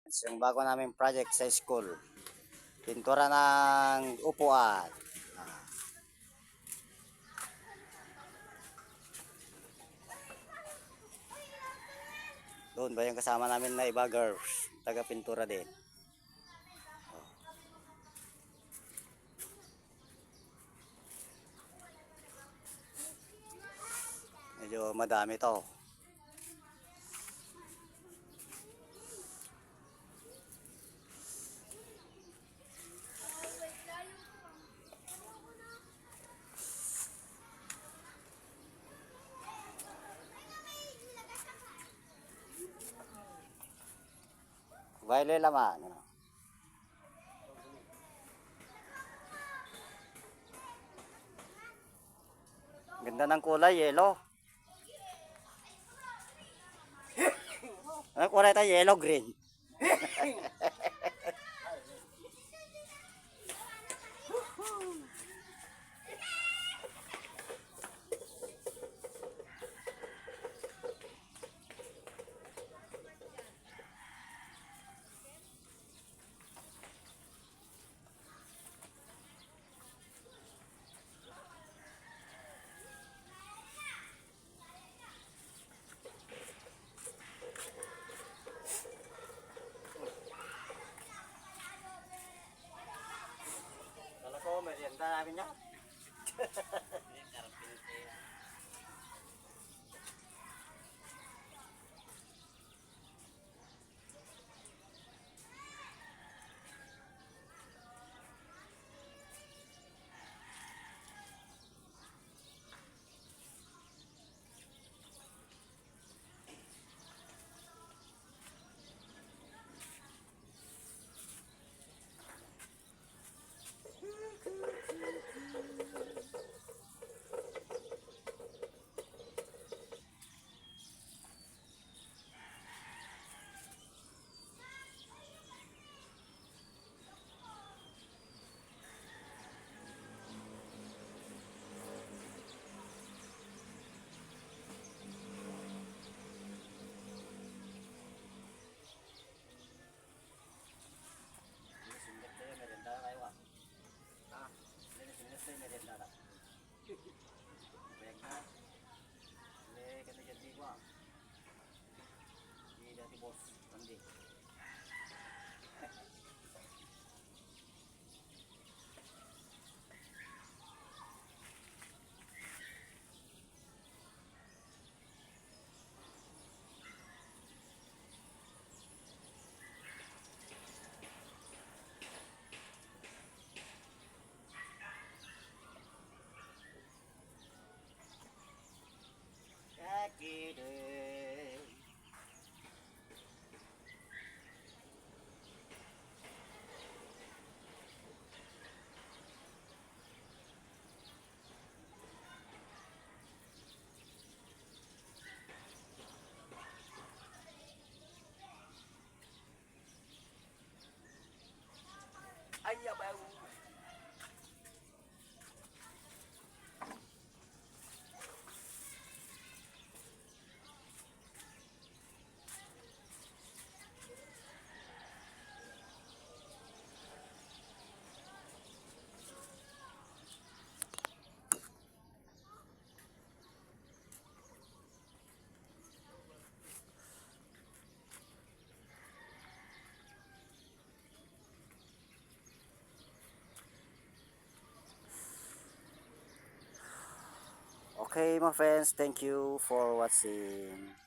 Yung bago namin project sa school. Pintura ng upuan. Doon ba yung kasama namin na iba girls? Taga pintura din. Medyo madami to. Baile laman. Ano? Ganda ng kulay, yellow. Ano kulay tayo? Yellow, green. Kala ko, merienda namin yan. Ay, yabaw. Okay, my friends, thank you for watching.